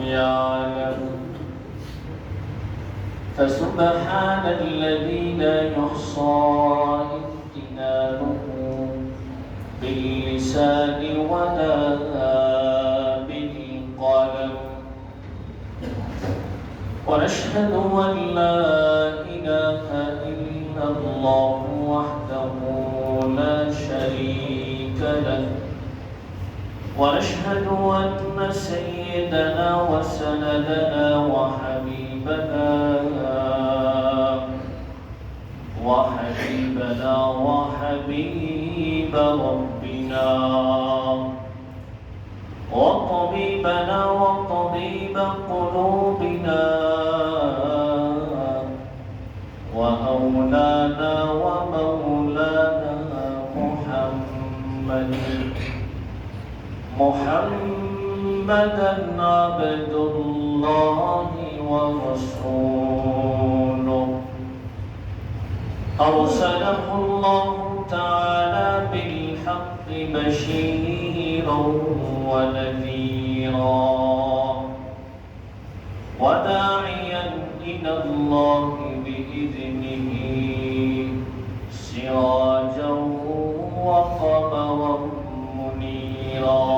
يعلم فسبحان الذي لا يحصى امتنانه باللسان ولا بالقلم ونشهد أن لا إله إلا الله وحده لا شريك له ونشهد أن سيدنا وسندنا وحبيبنا وحبيب ربنا وطبيبنا وطبيب قلوبنا وأولانا ومولانا محمدا عبد الله ورسوله أرسله الله تعالى بالحق بشيرا ونذيرا وداعيا إلى الله بإذنه سراجا وقمرا منيرا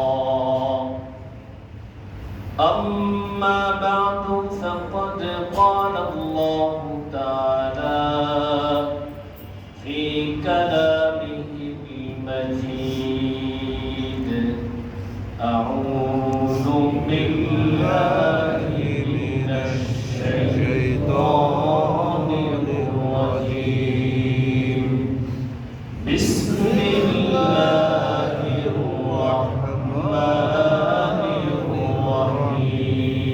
أما بعد فقد قال الله تعالى في كلامه المجيد أعوذ بالله من الشيطان الرجيم بسم الله الرحمن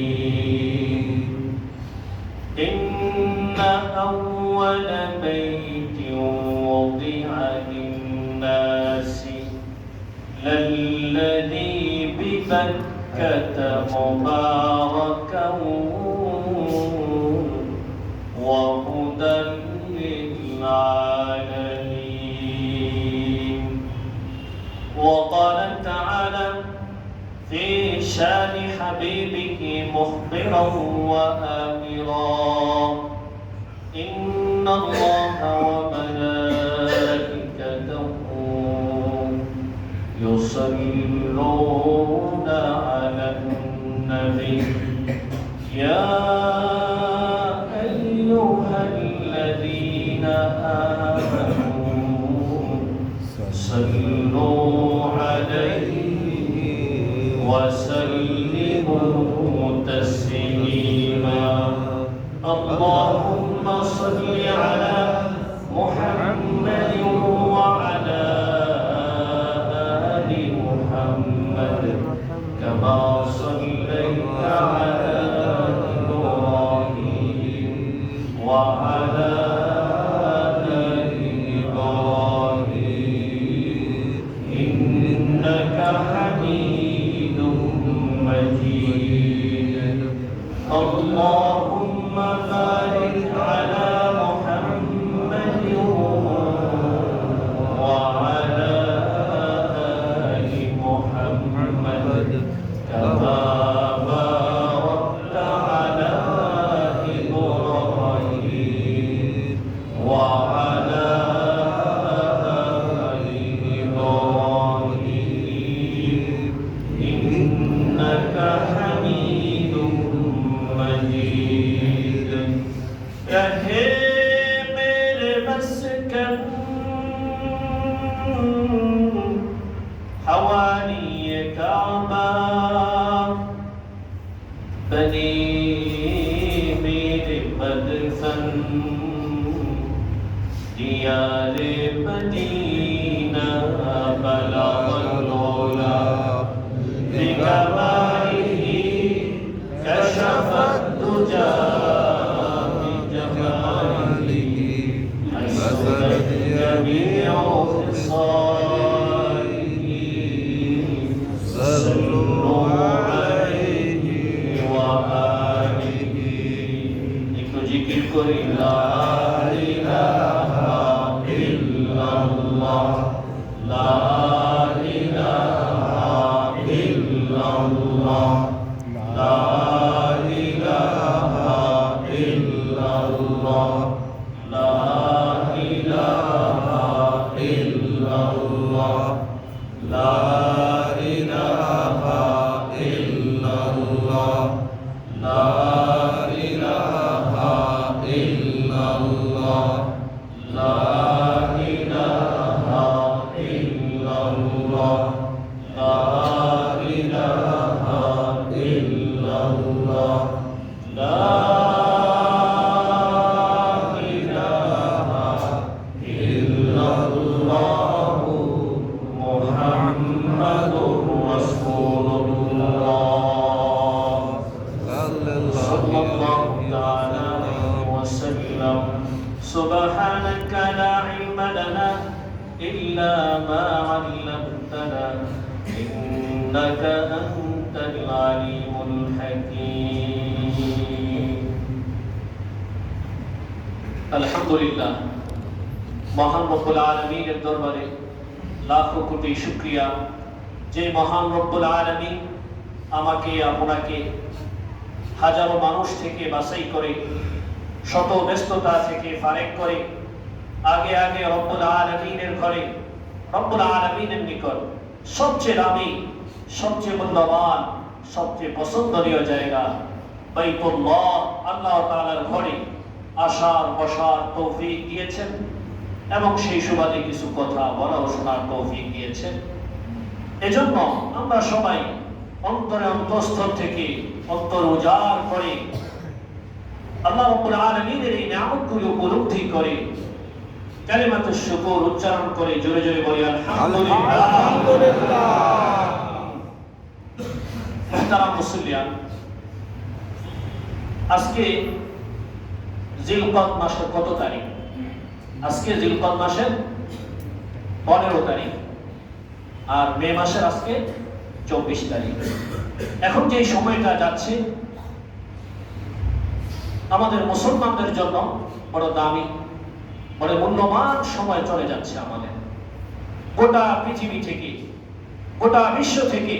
الرحيم إن أول بيت وضع للناس للذي ببكة مباركا وهدى للعالمين وقال تعالى في شان حبيبه مخبرا وآمرا إن الله وملائكته يصلون على النبي يا أيها الذين آمنوا صلوا عليه وسلموا تسليما اللهم صل على محمد وعلى آل محمد كما صليت على إبراهيم وعلى آل إبراهيم إنك حميد مجيد اللهم بارك على محمد وعلى آل محمد كما باركت على إبراهيم وعلى آل إبراهيم إنك حميد مجيد کہے میرے مسکن حوالی کعبہ بنی میرے مدفن دیار مدینہ بلغ العلا بکمالہ کشف الدجى جميع خصائه صلوا عليه وآله একটু জিকির করি লা ইলাহা ইল্লাল্লাহ লা ইলাহা ইল্লাল্লাহ লা লা ইলাহা ইল্লাল্লাহ লা ইলাহা ইল্লাল্লাহ লা ইলাহা ইল্লাল্লাহ লা سبحانك لا علم لنا إلا ما علمتنا إنك أنت العليم الحكيم الحمد لله মহান রব্বুল আলামিনের দরবারে লাখো কোটি শুকরিয়া যে মহান রব্বুল আলামিন আমাকে আপনাকে হাজারো মানুষ থেকে বাছাই করে শত ব্যস্ততা থেকে ফারেক করে আগে আগে রব্বুল আলামিনের ঘরে রব্বুল আলামিনের নিকট সবচেয়ে দামি সবচেয়ে মূল্যবান সবচেয়ে পছন্দনীয় জায়গা বাইতুল্লাহ আল্লাহ তাআলার ঘরে আসার বসার তৌফিক দিয়েছেন এবং সেই সুবাদে কিছু কথা বলা ও শোনার তৌফিক দিয়েছেন। এজন্য আমরা সবাই অন্তরে অন্তঃস্থল থেকে অন্তর উজাড় করে আল্লাহ রাব্বুল আলামিনের এই নিয়ামতগুলো উপলব্ধি করে কালিমাতুশ শুকর উচ্চারণ করে জোরে জোরে বলি আলহামদুলিল্লাহ আলহামদুলিল্লাহ। মুহতারাম মুসলিয়ান, আজকে জিলকদ মাসের কত তারিখ? আজকে জিলকদ মাসের 15 তারিখ আর মে মাসের আজকে 24 তারিখ। এখন যে সময়টা যাচ্ছে আমাদের মুসলমানদের জন্য বড় দামি বড় মূল্যবান সময় চলে যাচ্ছে। আমাদের গোটা পৃথিবী থেকে গোটা বিশ্ব থেকে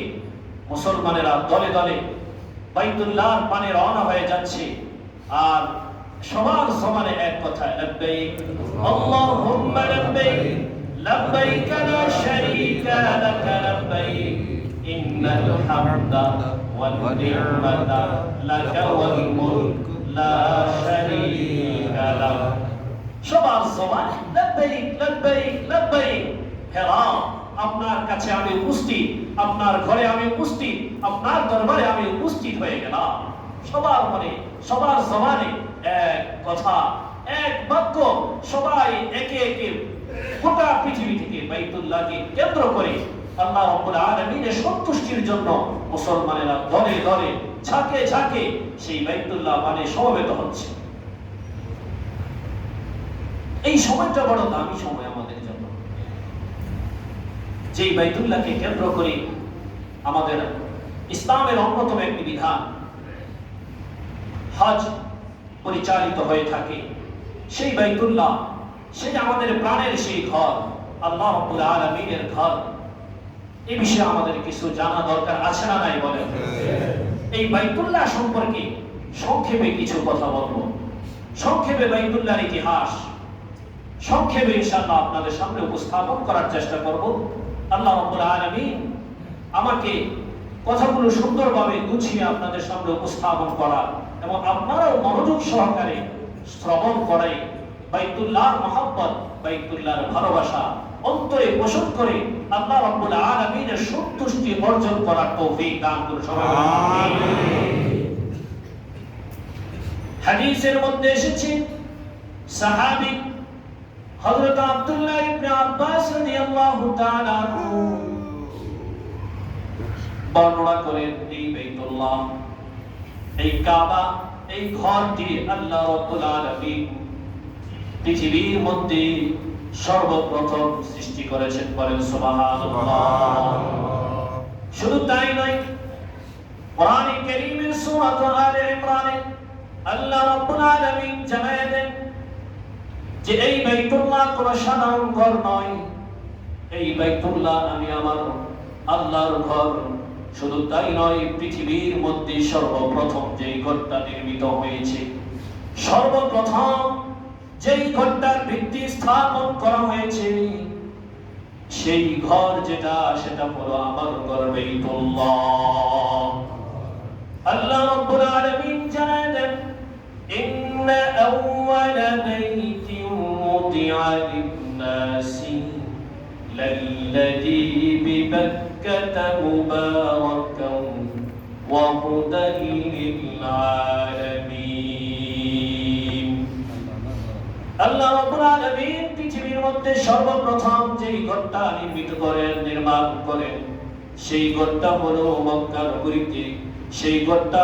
মুসলমানেরা দলে দলে বাইতুল্লাহর পানে রওনা হয়ে যাচ্ছে আর সবার সমানে এক কথা লব্বাইক আল্লাহুম্মা লব্বাইক লব্বাইক লা শারীকা লাক লব্বাইক ইন্নাল হামদা ওয়ান নি'মাতা লাক ওয়াল মুলক লা শারীকা লাক। সবার সমানে লব্বাইক লব্বাইক লব্বাইক। হে রাব, আপনার কাছে আমি উপস্থিত, আপনার ঘরে আমি উপস্থিত, আপনার দরবারে আমি উপস্থিত হয়ে গেলাম। সবার মনে সবার জবানে এক কথা এক বাক্য, সবাই একে একে গোটা পৃথিবী থেকে বাইতুল্লাহকে কেন্দ্র করে আল্লাহ রাব্বুল আলামিনের সন্তুষ্টির জন্য মুসলমানেরা দলে দলে ঝাঁকে ঝাঁকে সেই বাইতুল্লাহ মানে সমবেত হচ্ছে। এই সময়টা বড় দামি সময় আমাদের জন্য, যেই বাইতুল্লাহকে কেন্দ্র করে আমাদের ইসলামের অন্যতম একটি বিধান হজ পরিচালিত হয়ে থাকে। সেই বাইতুল্লাহ, সেই আমাদের প্রাণের সেই ঘর, আল্লাহ রাব্বুল আলামিনের ঘর। এই বিষয়ে আমাদের কিছু জানা দরকার আছে না নাই বলেন? এই বাইতুল্লাহ সম্পর্কে সংক্ষেপে কিছু কথা বলবো। সংক্ষেপে বাইতুল্লাহর ইতিহাস সংক্ষেপে ইনশাআল্লাহ আপনাদের সামনে উপস্থাপন করার চেষ্টা করব। আল্লাহ রাব্বুল আলামিন আমাকে কথাগুলো সুন্দরভাবে গুছিয়ে আপনাদের সামনে উপস্থাপন করা এবং আপনারাও মনোযোগ সহকারে শ্রবণ করাই বাইতুল্লাহর মহব্বত, বাইতুল্লাহর ভালোবাসা অন্তরে পোষণ করে আল্লাহ রাব্বুল আলামিনের সন্তুষ্টি অর্জন করার তৌফিক দান করুন সবাই আমিন। হাদিসের মধ্যে এসেছে সাহাবী হযরত আব্দুল্লাহ ইবনে আব্বাস রাদিয়াল্লাহু তাআলা বর্ণনা করেন এই বাইতুল্লাহ, এই কাবা, এই ঘরটি আল্লাহ রাব্বুল আলামিন পৃথিবীর মধ্যে সর্বপ্রথম সৃষ্টি করেছেন। বলেন সুবহানাল্লাহ। শুধু তাই নয়, কোরআনে কারীমের সূরা আলে ইমরানে আল্লাহ রাব্বুল আলামিন জানায় দেন যে এই বাইতুল্লাহ কোনো সাধারণ ঘর নয়, এই বাইতুল্লাহ আমি আমার আল্লাহর ঘর। শুধু তাই নয়, পৃথিবীর মধ্যে সর্বপ্রথম যেই ঘরটা নির্মিত হয়েছে, সর্বপ্রথম যেই ঘরটার ভিত্তি স্থাপন করা হয়েছে, সেই ঘর যেটা সেটা হলো আমার ঘর বাইতুল্লাহ। আল্লাহ রাব্বুল আলামিন ببكة مباركا وهدى للعالمين আল্লাহ রাব্বুল আলামিন পৃথিবীর মধ্যে সর্বপ্রথম যেই ঘরটা নির্মাণ করেন সেই ঘরটা হলো মক্কা নগরীতে। সেই ঘরটা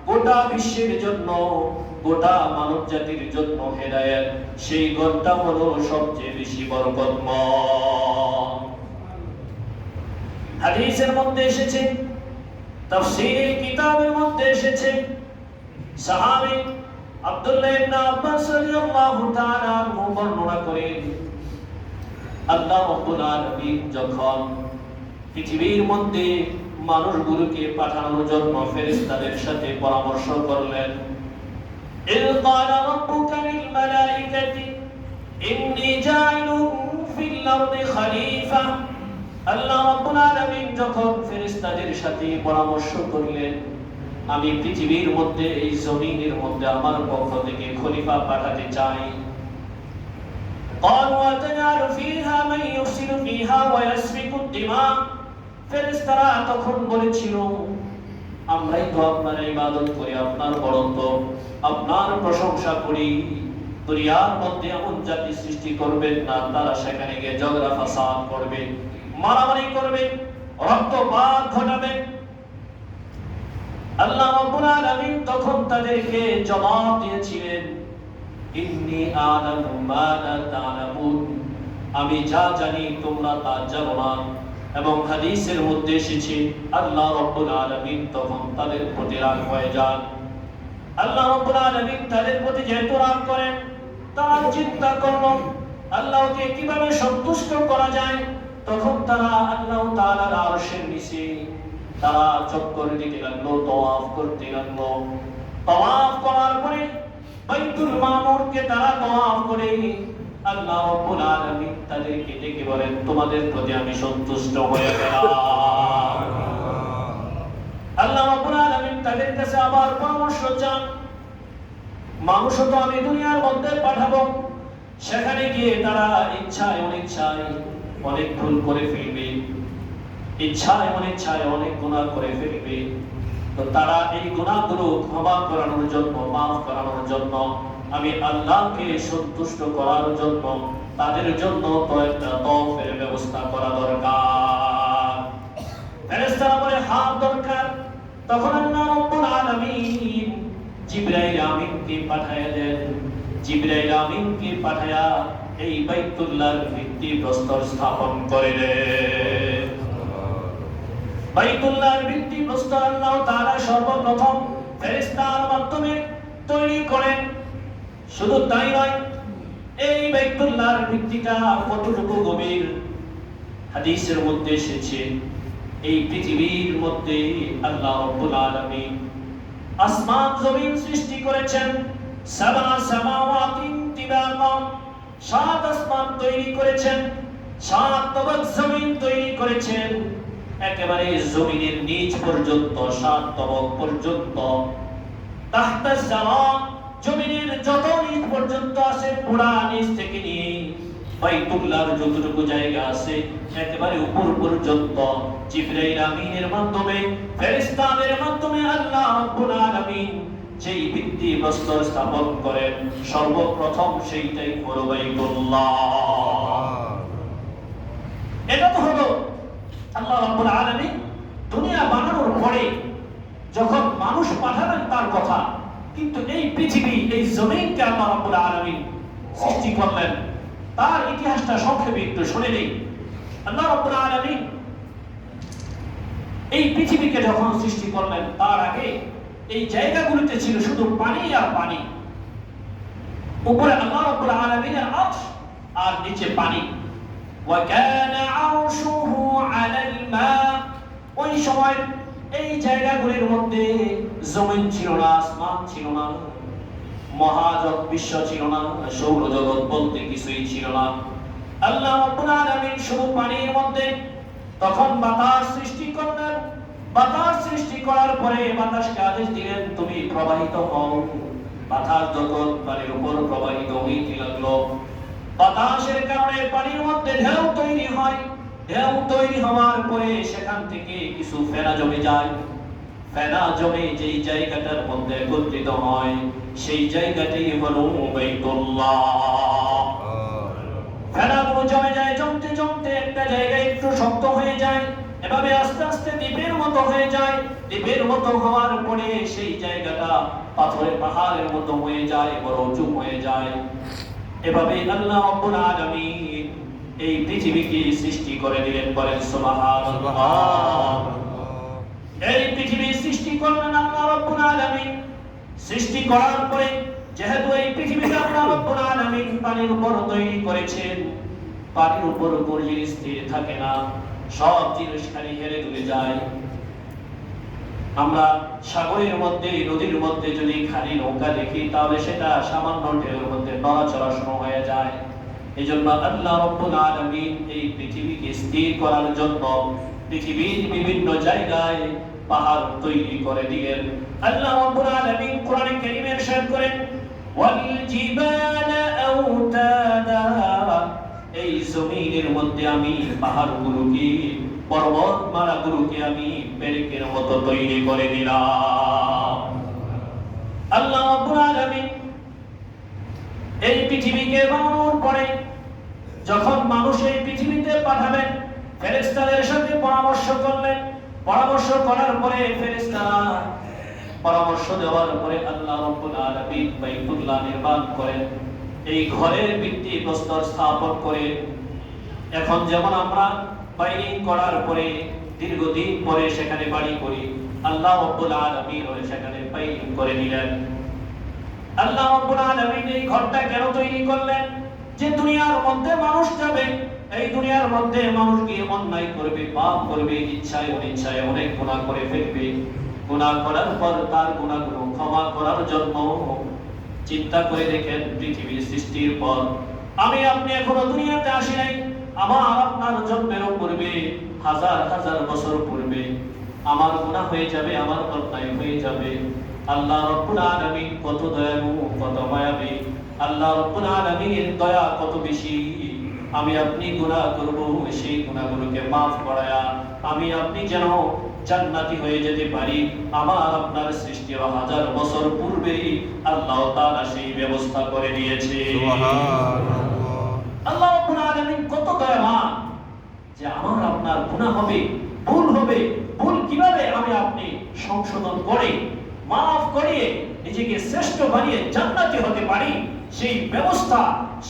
গোটা বিশ্বের জন্য, গোটা মানব জাতির জন্য হেদায়েত। সেই ঘরটা হলো সবচেয়ে বেশি বরকতময়। হাদিসের মধ্যে এসেছে, তাফসীরের কিতাবের মধ্যে এসেছে, সাহাবী আব্দুল্লাহ ইবনে আব্বাস রাদিয়াল্লাহু তাআলা আনহু বর্ণনা করেন, আল্লাহ রাব্বুল আলামিন যখন পৃথিবীর মধ্যে মানুষগুলোকে পাঠানোর জন্য ফেরেশতাদের সাথে পরামর্শ করলেন, ইয ক্বালা রাব্বুকা লিল মালাইকাতি ইন্নী জাইলুন ফিল আরদি খলিফা। আল্লাহ রাব্বুল আলামিন যখন ফেরেশতাদের সাথে পরামর্শ করলেন, আমি পৃথিবীর মধ্যে, এই জমিনের মধ্যে আমার পক্ষ থেকে খলিফা পাঠাতে চাই। قالوا أتجعل فيها من يفسد فيها ويسفك الدماء। ফেরেশতারা তখন বলেছিল, আমরাই তো আপনার ইবাদত করি, আপনার বরত্ব, আপনার প্রশংসা করি, দুনিয়ার মধ্যে এমন জাতি সৃষ্টি করবেন না তারা সেখানে গিয়ে ঝগড়া ফাসাদ করবে, মারামারি করবে, রক্তপাত ঘটাবে। আল্লাহ রাব্বুল আলামিন তখন তাদেরকে জবাব দিয়েছিলেন, ইন্নী আ'লামু মা লা তা'লামুন। আমি যা জানি তোমরা তা জানো না। এবং হাদিসের মধ্যে এসেছে, আল্লাহ রাব্বুল আলামিন তখন তাদের প্রতি রাগ হয়ে যান। আল্লাহ রাব্বুল আলামিন তাদের প্রতি যেহেতু রাগ করেন, তারা চিন্তা করলো আল্লাহকে কিভাবে সন্তুষ্ট করা যায়। তখন তারা আল্লাহ তাআলার আরশের নিচে তারা চক্কর দিতে লাগলো, তাওয়াফ করতে লাগলো। তাওয়াফ করার পরে বাইতুল মামুরকে তারা তাওয়াফ করে আল্লাহ রাব্বুল আলামিন তাদেরকে ডেকে বলেন, তোমাদের প্রতি আমি সন্তুষ্ট হয়ে গেলাম। আল্লাহ রাব্বুল আলামিন তাদের কাছে আবার পরামর্শ চান, মানুষও তো আমি দুনিয়ার মধ্যে পাঠাবো, সেখানে গিয়ে তারা ইচ্ছায় অনিচ্ছায় অনেক ভুল করে ফেলবে, ইচ্ছায় অনিচ্ছায় অনেক গুনাহ করে ফেলবে। তো তারা এই গুনাহগুলো ক্ষমা করানোর জন্য, মাফ করানোর জন্য, আমি আল্লাহকে সন্তুষ্ট করার জন্য তাদের জন্য তো একটা তওফের ব্যবস্থা করা দরকার। ফেরেশতারা বলে হ্যাঁ দরকার। তখন আল্লাহ রাব্বুল আলামিন জিবরাইল আমিনকে পাঠায়া দেন। জিবরাইল আমিনকে পাঠায়া এই বাইতুল্লাহর ভিত্তিপ্রস্তর স্থাপন করে দেন। বাইতুল্লাহর ভিত্তিপ্রস্তর আল্লাহ তাআলা সর্বপ্রথম ফেরেশতার মাধ্যমে তৈরি করেন। শুধু তাই নয়, এই বাইতুল্লাহর ভিত্তিটা কতটুকু গভীর, হাদিসের মধ্যে এসেছে, এই পৃথিবীর মধ্যে আল্লাহ রাব্বুল আলামিন আসমান জমিন সৃষ্টি করেছেন। সাবা সামাওয়াতিন তিবাকা, 7 আসমান তৈরি করেছেন, 7 তবক জমিন তৈরি করেছেন। একেবারে জমিনের নিচ পর্যন্ত 7 তবক পর্যন্ত, তাহতা সামা, জমিনের যত নিচ পর্যন্ত আছে, পুরা নিচ থেকে নিয়ে বাইতুল্লাহর যতটুকু জায়গা আছে একেবারে উপর পর্যন্ত জিবরাইল আমিনের মাধ্যমে, ফেরেশতাদের মাধ্যমে আল্লাহ রাব্বুল আলামিন যেই ভিত্তিপ্রস্তর স্থাপন করেন, সর্বপ্রথম সেইটাই হলো বাইতুল্লাহ। এটা তো হলো আল্লাহ রাব্বুল আলামিন দুনিয়া বানানোর পরে যখন মানুষ পাঠাবেন তার কথা। কিন্তু এই পৃথিবী, এই জমিনকে আল্লাহ রাব্বুল আলামিন সৃষ্টি করলেন, তার ইতিহাসটা সংক্ষেপে একটু শুনে নেই। আল্লাহ রাব্বুল আলামিন এই পৃথিবীকে যখন সৃষ্টি করলেন, তার আগে এই জায়গাগুলোতে ছিল শুধু পানি আর পানি। উপরে আল্লাহ রাব্বুল আলামিনের আরশ আর নিচে পানি। ওয়া কানা আরশুহু আলাল মা, ওই সময় এই জায়গাগুলোর মধ্যে জমিন ছিল না, আসমান ছিল না, মহাজগৎ বিশ্ব ছিল না, সৌরজগৎ বলতে কিছুই ছিল না। আল্লাহ রাব্বুল আলামিন শুধু পানির মধ্যে তখন বাতাস সৃষ্টি করলেন। বাতাস সৃষ্টি করার পরে বাতাসকে আদেশ দিলেন, তুমি প্রবাহিত হও। বাতাস যখন পানির উপর প্রবাহিত হইতে লাগলো, বাতাসের কারণে পানির মধ্যে ঢেউ তৈরি হয়। ঢেউ তৈরি হওয়ার পরে সেখান থেকে কিছু ফেনা জমে যায়। ফেনা জমে যেই জায়গাটার মধ্যে একত্রিত হয় সেই জায়গাটাই হলো বাইতুল্লাহ। ফেনাগুলো জমে যায়, জমতে জমতে একটা জায়গায় একটু শক্ত হয়ে যায়, এভাবে আস্তে আস্তে দ্বীপের মতো হয়ে যায়। দ্বীপের মতো হওয়ার পরে সেই জায়গাটা পাথরে পাহাড়ের মতো হয়ে যায়, বড় উঁচু হয়ে যায়। এভাবে আল্লাহ রাব্বুল আলামিন এই পৃথিবীকে সৃষ্টি করে দিলেন। বলেন সুবহানাল্লাহ। এই পৃথিবী সৃষ্টি করলেন আল্লাহ রাব্বুল আলামিন। সৃষ্টি করার পরে যেহেতু এই পৃথিবীকে আল্লাহ রাব্বুল আলামিন পানির উপর তৈরি করেছেন, পানির উপর কোনো জিনিস স্থির থাকে না, সব জিনিস খালি হেলে দুলে যায়। আমরা সাগরের মধ্যে, নদীর মধ্যে যদি খালি নৌকা দেখি তাহলে সেটা সামান্য ঢেউর মধ্যে নড়াচড়া শুরু হয়ে যায়। এই জন্য আল্লাহ রাব্বুল আলামিন এই পৃথিবীকে স্থির করার জন্য পৃথিবীর বিভিন্ন জায়গায় পাহাড় তৈরি করে দিলেন। আল্লাহ রাব্বুল আলামিন কোরআনে কারীমে ইরশাদ করেন, ওয়াল জিবালা আওতাদা, এই জমিনের মধ্যে আমি পাহাড়গুলোকে, পর্বতমালাগুলোকে আমি পেরেকের মতো তৈরি করে দিলাম। আল্লাহ রাব্বুল আলামিন এই পৃথিবীকে বানানোর পরে যখন মানুষ এই পৃথিবীতে পাঠাবেন, ফেরেশতাদের সাথে পরামর্শ করলেন। পরামর্শ করার পরে ফেরেশতারা পরামর্শ দেওয়ার পরে আল্লাহ রাব্বুল আলামিন বাইতুল্লাহ নির্মাণ করেন। এই ঘরের ভিত্তিপ্রস্তর স্থাপন করে, এখন যেমন আমরা বাইরিং করার পরে দীর্ঘদিন পরে সেখানে বাড়ি করি, আল্লাহ রাব্বুল আলামিন সেখানে বাইরিং করে নিলেন। আল্লাহ রাব্বুল আলামিন এই ঘরটা কেন তৈরি করলেন? যে দুনিয়ার মধ্যে মানুষ যাবে, এই দুনিয়ার মধ্যে মানুষ গিয়ে অন্যায় করবে, পাপ করবে, ইচ্ছায় অনিচ্ছায় অনেক গুনাহ করে ফেলবে। গুনাহ করার পর তার গুনাহগুলো ক্ষমা করার জন্য চিন্তা করে দেখেন, পৃথিবীর সৃষ্টির পর আমি আপনি এখনো দুনিয়াতে আসি নাই, আমার আপনার জন্মের পূর্বে হাজার হাজার বছর পূর্বে আমার গুনাহ হয়ে যাবে, আমার অন্যায় হয়ে যাবে। আল্লাহ রাব্বুল আলামিন কত দয়ালু, কত মায়াবী। আল্লাহ রাব্বুল আলামিনের দয়া কত বেশি। আমি আপনি গুনাহ করব, সেই গুনাহগুলোকে মাফ করায়া আমি আপনি যেন জান্নাতি হয়ে যেতে পারি, আমার আপনার সৃষ্টি হাজার বছর পূর্বেই আল্লাহ তাআলা সেই ব্যবস্থা করে দিয়েছে। সুবহানাল্লাহ। আল্লাহ রাব্বুল আলামিন কত দয়াবান যে আমার আপনার গুনাহ হবে, ভুল হবে, ভুল কিভাবে আমি আপনি সংশোধন করে মাফ করিয়ে নিজেকে শ্রেষ্ঠ বানিয়ে জান্নাতি হতে পারি, সেই ব্যবস্থা,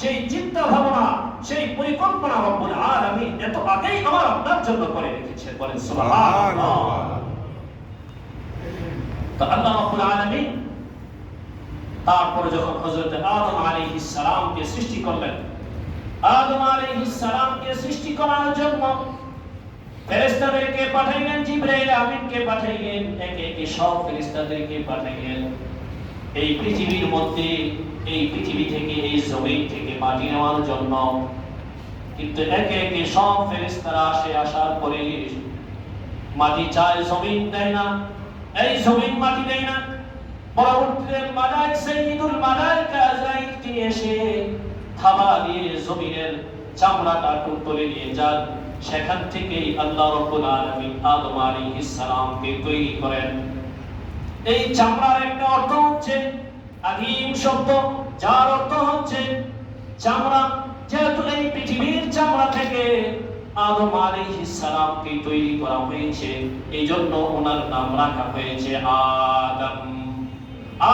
সেই চিন্তা ভাবনা, সেই পরিকল্পনা রব্বুল আলামিন এত আগেই আমার আপনার জন্য করে রেখেছেন। বলেন সুবহানাল্লাহ। তো আল্লাহ রাব্বুল আলামিন তারপরে যখন হযরত আদম আলাইহিস সালামকে সৃষ্টি করলেন, আদম আলাইহিস সালামকে সৃষ্টি করার জন্য ফেরেশতাদেরকে পাঠাইলেন, জিবরাইল আমিনকে পাঠাইলেন, একে একে সব ফেরেশতাদেরকে পাঠাইলেন এই পৃথিবীর মধ্যে, এই পৃথিবী থেকে, এই জমিন থেকে মাটি নেওয়ার জন্য। কিন্তু একে একে সব ফেরেশতারা আসার পরে মাটি চায়, জমিন দেয় না। এই জমিন মাটি দেয় না। পরবর্তীতে মালায়েক সাইয়্যিদুল মালায়েকা আজরাইল তিনি এসে থাবা দিয়ে জমিনের চামড়াটা তুলে নিয়ে যান। সেখান থেকেই আল্লাহ রাব্বুল আলামিন আদম আলাইহিস সালামকে তৈরি করেন। এই চামড়ার একটা অর্থ হচ্ছে আদিম শব্দ, যার অর্থ হচ্ছে চামড়া। যেহেতু এই পৃথিবীর চামড়া থেকে আদম আলাইহিস সালামকে তৈরি করা হয়েছে, এই জন্য ওনার নাম রাখা হয়েছে আদম।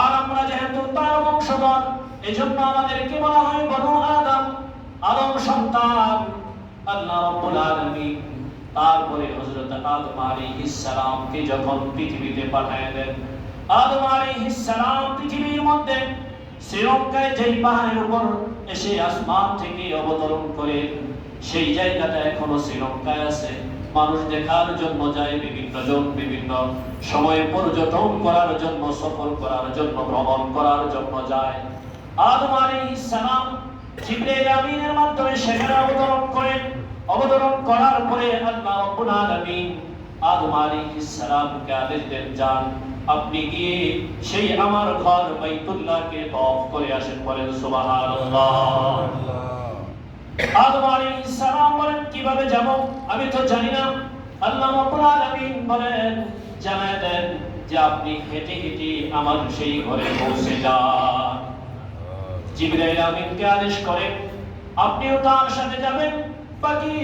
আর আমরা যেহেতু তার বংশধর, এই জন্য আমাদেরকে বলা হয় বনু আদম, আদম সন্তান। আল্লাহ রাব্বুল আলামিন তারপরে হযরত আদম আলাইহিস সালামকে যখন পৃথিবীতে পাঠালেন, আদম আলাইহিস সালাম পৃথিবীর মধ্যে শ্রীলঙ্কায় যেই পাহাড়ের উপর এসে আসমান থেকে অবতরণ করে, সেই জায়গাটা এখনো শ্রীলঙ্কায় আছে। মানুষ দেখার জন্য যায়, বিভিন্ন জন বিভিন্ন সময়ে পর্যটন করার জন্য, সফর করার জন্য, ভ্রমণ করার জন্য যায়। আদম আলাইহিস সালাম জিবরাইল আমিনের মাধ্যমে সেখানে অবতরণ করেন। অবতরণ করার পরে আল্লাহ রাব্বুল আলামিন আদম আলাইহিস সালামকে আদেশ দেন, যান আপনি গিয়ে সেই আমার ঘর বাইতুল্লাহকে তওয়াফ করে আসেন। বলেন সুবহানাল্লাহ। আদম আলাইহিস সালাম বলেন কিভাবে যাব, আমি তো জানি না। আল্লাহ রাব্বুল আলামিন বলেন জানায় দেন যে আপনি হেঁটে হেঁটে আমার সেই ঘরে পৌঁছে যান। জিবরাইল আমিনকে আদেশ করেন আপনিও তার সাথে যাবেন, বাকি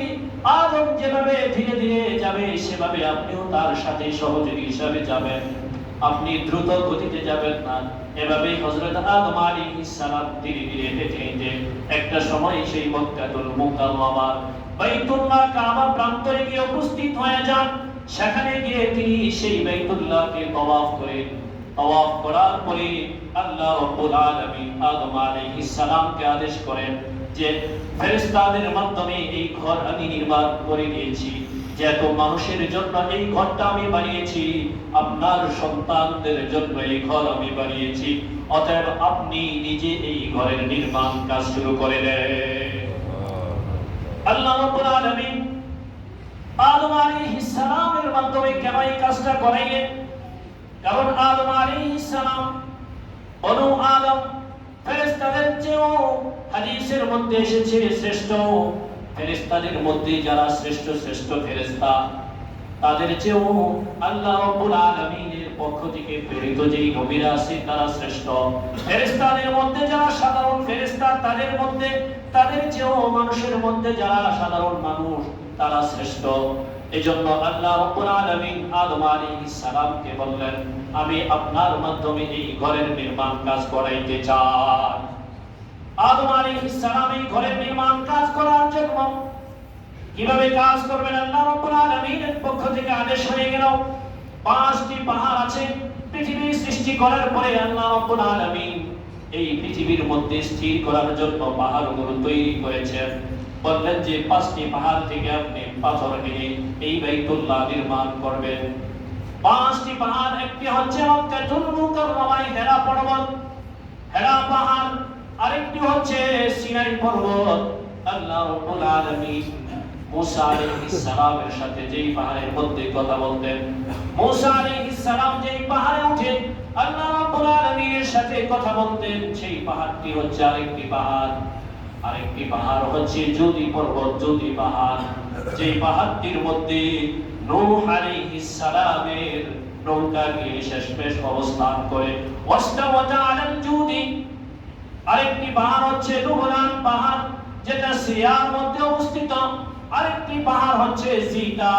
আদম যেভাবে ধীরে ধীরে যাবে সেভাবে আপনিও তার সাথে সহযোগী হিসাবে যাবেন, আপনি দ্রুত গতিতে যাবেন না। এভাবেই হযরত আদম আলাইহিস সালাম ধীরে ধীরে হেঁটে হেঁটে একটা সময় সেই মক্কাতুল মুকাররমার বাইতুল্লাহ কাবা প্রান্তরে গিয়ে উপস্থিত হয়ে যান। সেখানে গিয়ে তিনি সেই বাইতুল্লাহকে তওয়াফ করেন। তওয়াফ করার পরে আল্লাহ রাব্বুল আলামিন আদম আলাইহিস সালামকে আদেশ করেন যে ফেরেশতাদের মাধ্যমে এই ঘর আমি নির্মাণ করে দিয়েছি, যে এত মানুষের জন্য এই ঘরটা আমি বানিয়েছি, আপনার সন্তানদের জন্য এই ঘর আমি বানিয়েছি, অতএব আপনি নিজে এই ঘরের নির্মাণ কাজ শুরু করে দেন। আল্লাহ রাব্বুল আলামিন আদম আলাইহিস সালামের মাধ্যমে কেন এই কাজটা করাইলেন? কারণ আদম আলাইহিস সালাম বনু আদম ফেরেশতাদের চেয়েও হাদিসের মধ্যে এসেছে শ্রেষ্ঠ। ফেরেশতাদের মধ্যে যারা শ্রেষ্ঠ শ্রেষ্ঠ ফেরেশতা তাদের চেয়েও আল্লাহ রাব্বুল আলামিনের পক্ষ থেকে প্রেরিত যেই নবীরা আছে তারা শ্রেষ্ঠ। ফেরেশতাদের মধ্যে যারা সাধারণ ফেরেশতা তাদের চেয়েও মানুষের মধ্যে যারা সাধারণ মানুষ তারা শ্রেষ্ঠ। এজন্য আল্লাহ রাব্বুল আলামিন আদম আলাইহিস সালামকে বললেন আমি আপনার মাধ্যমে এই ঘরের নির্মাণ কাজ করাইতে চাই। আদম আলাইহিস সালাম এই ঘরের নির্মাণ কাজ করার জন্য কিভাবে কাজ করবেন আল্লাহ রাব্বুল আলামিনের পক্ষ থেকে আদেশ হয়ে গেল। 5টি পাহাড় আছে। পৃথিবী সৃষ্টি করার পরে আল্লাহ রাব্বুল আলামিন এই পৃথিবীর মধ্যে স্থির করার জন্য পাহাড়গুলো তৈরি করেছেন। বললেন যে 5টি পাহাড় থেকে আপনি পাথর নিয়ে এই বাইতুল্লাহ নির্মাণ করবেন। 5টি পাহাড়, একটি হচ্ছে মক্কাতুল মুকাররমায় হেরা পর্বত, হেরা পাহাড়, আরেকটি হচ্ছে সিনাই পর্বত। আল্লাহ রাব্বুল আলামিন মুসা আলাইহিস সালামের সাথে যেই পাহাড়ের মধ্যে কথা বলতেন, মুসা আলাইহিস সালাম যেই পাহাড়ে উঠে আল্লাহ রাব্বুল আলামিনের সাথে কথা বলতেন সেই পাহাড়টি হচ্ছে আরেকটি পাহাড়। আরেকটি পাহাড় হচ্ছে যোদি পর্বত, যোদি পাহাড়, যেই পাহাড়টির মধ্যে নূহ আলাইহিস সালামের নৌকা গিয়ে শেষমেশ অবস্থান করে। ওয়াস্তাওয়াতা আলাল জুদি, আরেকটি পাহাড় হচ্ছে রুহরান পাহাড় যেটা সিরিয়ার মধ্যে অবস্থিত। আরেকটি পাহাড় হচ্ছে জিদা।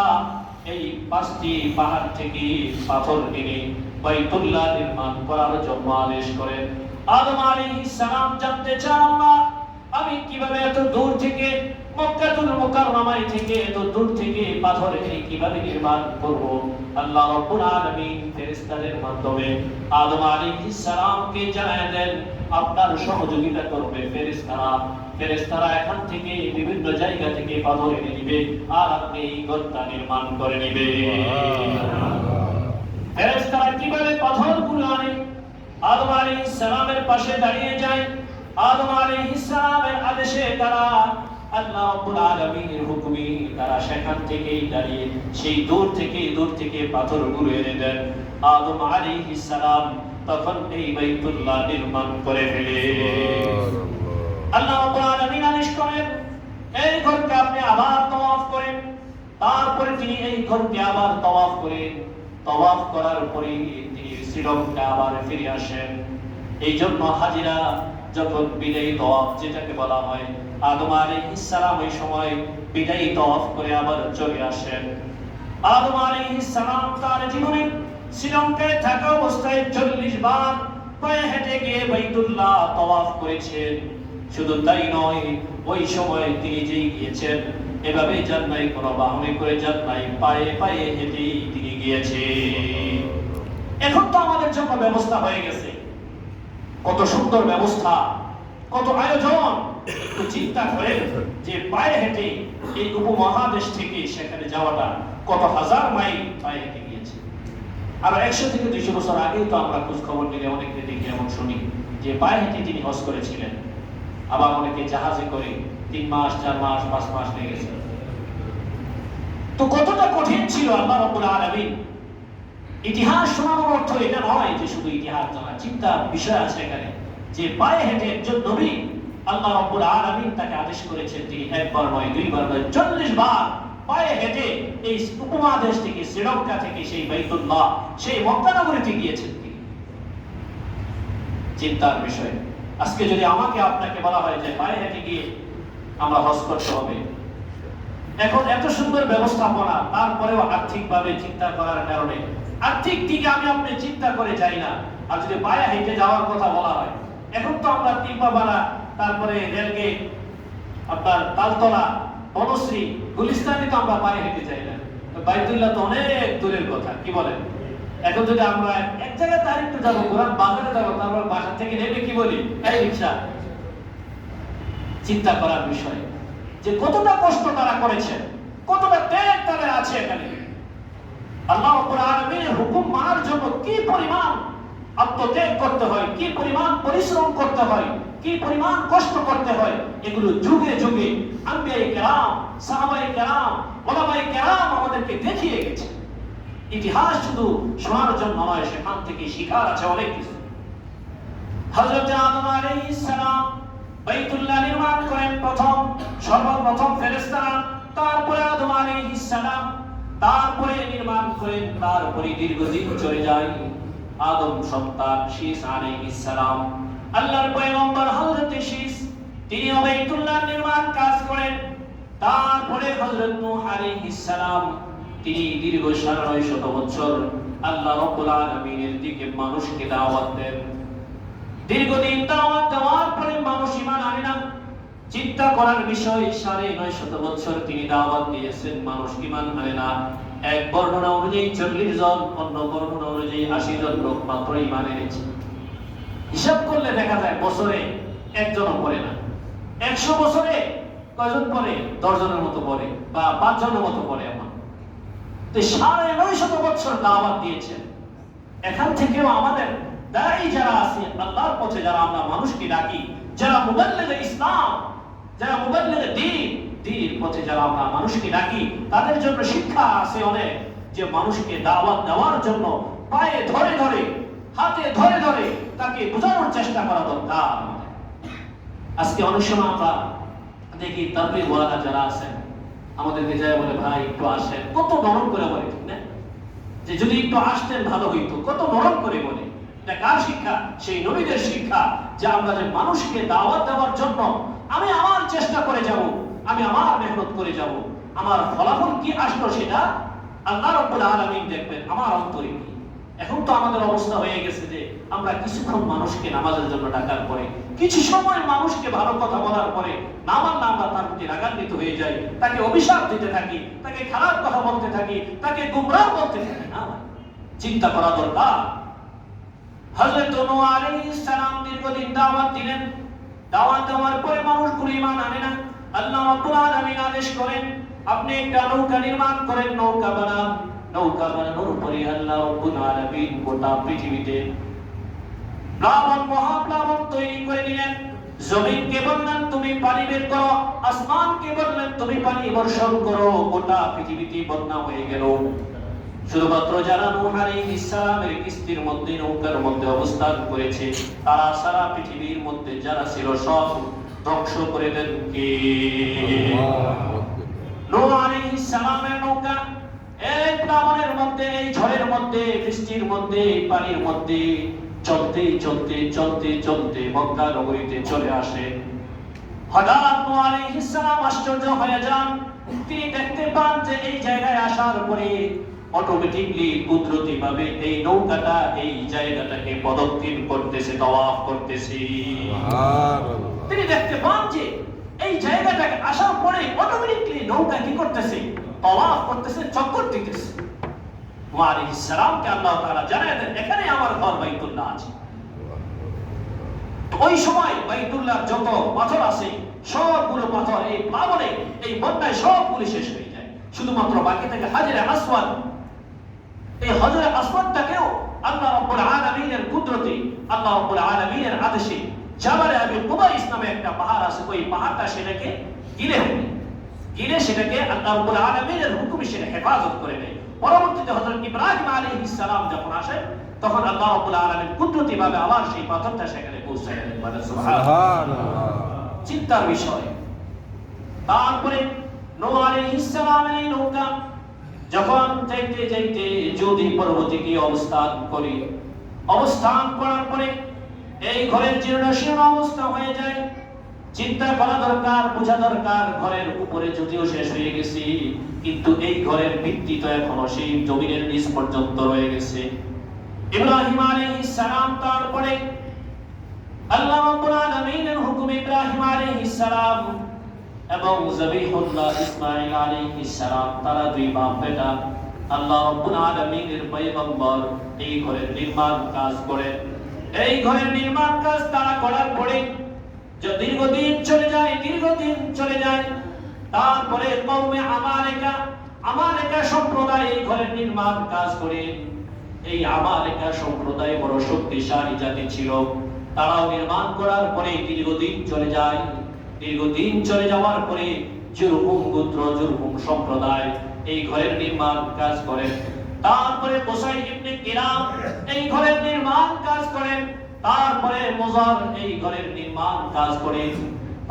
এই 5টি পাহাড় থেকে পাথর কিনে বাইতুল্লাহ নির্মাণ করার জন্য আদেশ করেন। আদম আলাইহিস সালাম জানতে চান আল্লাহ আমি কিভাবে এত দূর থেকে মক্কাতুল মুকাররমায় থেকে এত দূর থেকে পাথর এনে কিভাবে নির্মাণ করব? আল্লাহ রাব্বুল আলামিন ফেরেশতাদের মাধ্যমে আদম আলাইহিস সালামকে জানায় দেন আপনার সহযোগিতা করবে ফেরেশতারা। ফেরেশতারা এখান থেকে বিভিন্ন জায়গা থেকে পাথর এনে দিবে আর আপনি এই ঘরটা নির্মাণ করে নেবেন। ফেরেশতারা কিভাবে পাথরগুলো আনে? আদম আলাইহিস সালামের পাশে দাঁড়িয়ে যায়। আদম আলাইহিস সালামের আদেশে তারা আল্লাহ রাব্বুল আলামিনের হুকুমে তারা সেখান থেকেই দাঁড়িয়ে সেই দূর থেকে পাথরগুলো এনে দেন। আদম আলাইহিস সালাম তখন এই বাইতুল্লাহ নির্মাণ করে ফেলে। আল্লাহ রাব্বুল আলামিন আদেশ করেন এই ঘরকে আপনি আবার তওয়াফ করেন। তারপরে তিনি এই ঘরকে আবার তওয়াফ করেন। তওয়াফ করার পরে তিনি শ্রীলঙ্কা আবার ফিরে আসেন। এই জন্য হাজিরা যখন বিদায়ী তওয়াফ যেটাকে বলা হয়, আদম আলাইহিস সালাম ওই সময় বিদায়ী তওয়াফ করে আবার চলে আসেন। আদম আলাইহিস সালাম তার জীবনে শ্রীলঙ্কায় থাকা অবস্থায় 40 বার পায়ে হেঁটে গিয়ে বাইতুল্লাহ তওয়াফ করেছেন। শুধু তাই নয়, ওই সময় তিনি যেই গিয়েছেন এভাবে যান নাই, কোনো বাহনে করে যান নাই, পায়ে পায়ে হেঁটেই তিনি গিয়েছেন। এখন তো আমাদের জন্য ব্যবস্থা হয়ে গেছে, কত সুন্দর ব্যবস্থা, কত আয়োজন। একটু চিন্তা করেন যে পায়ে হেঁটে এই উপমহাদেশ থেকে সেখানে যাওয়াটা কত হাজার মাইল পায়ে হেঁটে গিয়েছে। আর 100 থেকে 200 বছর আগেই তো আমরা খোঁজ খবর নিলে অনেকে দেখি এমন শুনি যে পায়ে হেঁটে তিনি হজ করেছিলেন। আবার অনেকে জাহাজে করে 3 মাস 4 মাস 5 মাস লেগেছে। তো কতটা কঠিন ছিল আল্লাহ রাব্বুল আলামিন। ইতিহাস শোনানোর অর্থ এটা নয় যে শুধু ইতিহাস জানা, চিন্তা বিষয় আছে এখানে যে পায়ে হেঁটে একজন নবী আল্লাহ রাব্বুল আলামিন তাকে আদেশ করেছেন তিনি একবার নয় দুইবার নয় 40 বার পায়ে হেঁটে এই উপমহাদেশ থেকে শ্রীলঙ্কা থেকে সেই বাইতুল্লাহ সেই মক্কা নগরীতে গিয়েছেন তিনি। চিন্তার বিষয়। আজকে যদি আমাকে আপনাকে বলা হয় যে পায়ে হেঁটে গিয়ে আমরা হজ করতে হবে, এখন এত সুন্দর ব্যবস্থাপনা, তারপরেও আর্থিকভাবে চিন্তা করার কারণে আর্থিক দিকে আমি আপনি চিন্তা করে যাই না। আর যদি পায়ে হেঁটে যাওয়ার কথা বলা হয়, এখন তো আমরা তিলপাবাড়া, তারপরে রেলগেট, আপনার তালতলা, বনশ্রী, গুলিস্তানে তো আমরা পায়ে হেঁটে যাই না। বাইতুল্লাহ তো অনেক দূরের কথা, কি বলেন? এখন যদি আমরা এক জায়গায় তার একটু যাবো, কোরআন বাজারে যাবো, তারপর বাসা থেকে নেমে কি বলি, এই রিক্সা। চিন্তা করার বিষয় যে কতটা কষ্ট তারা করেছে, কতটা ত্যাগ তাদের আছে এখানে। আল্লাহ রাব্বুল আলামিনের হুকুম মানার জন্য কি পরিমাণ আত্মত্যাগ করতে হয়, কি পরিমাণ পরিশ্রম করতে হয়, কি পরিমাণ কষ্ট করতে হয়, এগুলো যুগে যুগে আম্বিয়ায়ে কেরাম, সাহাবায়ে কেরাম, ওলামায়ে কেরাম আমাদেরকে দেখিয়ে গেছে। ইতিহাস শুধু শোনার জন্য নয়, সেখান থেকে শিখার আছে অনেক কিছু। হযরত আদম আলাইহিস সালাম বাইতুল্লাহ নির্মাণ করেন সর্বপ্রথম ফেরেশতারা, তারপরে আদম আলাইহিস সালাম, তারপরে নির্মাণ করেন, তারপরে দীর্ঘদিন চলে যায় আদম সন্তান শীস আলাইহিস সালাম। আল্লাহর পয়গম্বর হযরত শীস তিনি বাইতুল্লাহ নির্মাণ কাজ করেন। তারপরে হযরত নূহ আলাইহিস সালাম তিনি দীর্ঘ 950 বছর আল্লাহ রাব্বুল আলামিনের দিকে মানুষকে দাওয়াত দেন। দীর্ঘদিন দাওয়াত দেওয়ার পরে মানুষ ঈমান আনে না। চিন্তা করার বিষয়, 950 বছর তিনি দাওয়াত দিয়েছেন, মানুষ ঈমান আনে না। এক বর্ণনা অনুযায়ী 40 জন, অন্য বর্ণনা অনুযায়ী 80 জন লোক মাত্র ঈমান এনেছে। হিসাব করলে দেখা যায় বছরে একজনও পড়ে না। 100 বছরে কয়জন পড়ে? 10 জনের মতো পড়ে বা 5 জনের মতো পড়ে। এমন তো 950 বছর দাওয়াত দিয়েছেন। এখান থেকেও আমাদের দায়ী যারা আছে, আল্লাহর পথে যারা আমরা মানুষকে ডাকি, যারা মুবাল্লিগে ইসলাম, যারা মুবাল্লিগে দ্বীনের পথে যারা আমরা মানুষকে ডাকি, তাদের জন্য শিক্ষা আছে অনেক, যে মানুষকে দাওয়াত দেওয়ার জন্য পায়ে ধরে ধরে, হাতে ধরে ধরে তাকে বোঝানোর চেষ্টা করা দরকার। আজকে অনেক সময় আমরা দেখি তাবলীগ ওয়ালা যারা আছেন আমাদেরকে যায় বলে, ভাই একটু আসেন, কত নরম করে বলে, ঠিক না? যে যদি একটু আসতেন ভালো হইতো, কত নরম করে বলে। এটা কার শিক্ষা? সেই নবীদের শিক্ষা, যে আমরা যে মানুষকে দাওয়াত দেওয়ার জন্য আমি আমার চেষ্টা করে যাব, আমি আমার মেহনত করে যাব, আমার ফলাফল কি আসলো সেটা আল্লাহ রাব্বুল আলামিন দেখবেন আমার অন্তরে কি। এখন তো আমাদের অবস্থা হয়ে গেছে যে আমরা কিছুক্ষণ মানুষকে নামাজের জন্য ডাকার পরে, কিছু সময় মানুষকে ভালো কথা বলার পরে না মানলে আমরা তার প্রতি রাগান্বিত হয়ে যাই, তাকে অভিশাপ দিতে থাকি, তাকে খারাপ কথা বলতে থাকি, তাকে গুমরাহ বলতে থাকি। না, চিন্তা করা দরকার। হযরত নূহ আলাইহিস সালাম দীর্ঘদিন দাওয়াত দিলেন। দাওয়াত দেওয়ার পরে মানুষগুলো ঈমান আনে না। আল্লাহ রাব্বুল আলামিন আদেশ করেন, আপনি একটা নৌকা নির্মাণ করেন, নৌকা বানান। নৌকা বানানোর পরে আল্লাহ রাব্বুল আলামিন গোটা পৃথিবীতে প্লাবন, মহাপ্লাবন তৈরি করে দিলেন। জমিনকে বললেন তুমি পানি বের করো, আসমানকে বললেন তুমি পানি বর্ষণ করো। গোটা পৃথিবীতে বন্যা হয়ে গেল। শুধুমাত্র যারা নূহ আলাইহিস সালামের কিস্তির মধ্যে, নৌকার মধ্যে অবস্থান করেছে, তারা সারা পৃথিবীর মধ্যে যারা ছিল সব ধ্বংস করে দেন কে? নূহ আলাইহিস সালামের নৌকা এই প্লাবনের মধ্যে, এই ঝড়ের মধ্যে, বৃষ্টির মধ্যে, পানির মধ্যে চলতে চলতে চলতে চলতে মক্কা নগরীতে চলে আসে। হঠাৎ নূহ আলাইহিস সালাম আশ্চর্য হয়ে যান। তিনি দেখতে পান যে এই জায়গায় আসার পরে অটোমেটিকলি কুদরতি ভাবে এই নৌকাটা এই জায়গাটাকে প্রদক্ষিণ করতেছে, তাওয়াফ করতেছে। সুবহানাল্লাহ। তিনি দেখতে পান যে এই জায়গাটাকে আসার পরে অটোমেটিকলি নৌকা কি করতেছে? তাওয়াফ করতেছে, চক্কর দিতেছে। নূহ আলাইহিস সালামকে আল্লাহ তাআলা জানায় দেন, এখানে আমার ঘর বাইতুল্লাহ আছে। ওই সময় বাইতুল্লাহর যত পাথর আছে সবগুলো পাথর এই প্লাবনে, এই বন্যায় সবগুলো শেষ হয়ে যায়। শুধুমাত্র বাকি থাকে হাজরে আসওয়াদ। এই হাজরে আসওয়াদটাকেও আল্লাহ রাব্বুল আলামিনের কুদরতে, আল্লাহ রাব্বুল আলামিনের আদেশে জাবালে আবি কুবাইস নামে একটা পাহাড় আছে, ওই পাহাড়টা সেটাকে গিলে সেটাকে আল্লাহ রাব্বুল আলামিনের হুকুমে সেটা হেফাজত করে নেয়। পরবর্তীতে হযরত ইব্রাহিম আলাইহিস সালাম যখন আসে, তখন আল্লাহ রাব্বুল আলামিন কুদরতি ভাবে আবার সেই পাথরটা সেখানে পৌঁছায় দেন। সুবহানাল্লাহ। চিন্তার বিষয়। তারপরে নূহ আলাইহিস সালামের এই নৌকা যখন যাইতে যাইতে যদি পর্বতে গিয়ে অবস্থান করার পরে এই ঘরের জীর্ণশীর্ণ অবস্থা হয়ে যায়। চিন্তা করা দরকার, বোঝা দরকার, ঘরের উপরে যদিও শেষ হয়ে গেছে, কিন্তু এই ঘরের ভিত্তি তো এখনো সেই জমিনের নিচ পর্যন্ত রয়ে গেছে। ইব্রাহিম আলাইহিস সালাম, তারপরে আল্লাহ রাব্বুল আলামিনের হুকুমে ইব্রাহিম আলাইহিস সালাম এবং যাবিহুল্লাহ ইসমাঈল আলাইহিস সালাম, তারা দুই বাপ বেটা আল্লাহ রাব্বুল আলামিনের পয়গম্বর এই ঘরের নির্মাণ কাজ করেন। এই ঘরের নির্মাণ কাজ তারা করার পরে দীর্ঘদিন চলে যায়। তারপরে কওমে আমালেকা সম্প্রদায় এই ঘরের নির্মাণ কাজ করে। এই আমালেকা সম্প্রদায় বড় শক্তিশালী জাতি ছিল। তারাও নির্মাণ করার পরে দীর্ঘদিন চলে যাওয়ার পরে জুরহুম সম্প্রদায় এই ঘরের নির্মাণ কাজ করেন। তারপরে কুসাই ইবনে কিলাব এই ঘরের নির্মাণ কাজ করেন। তারপরে মুজার এই ঘরের নির্মাণ কাজ করেন।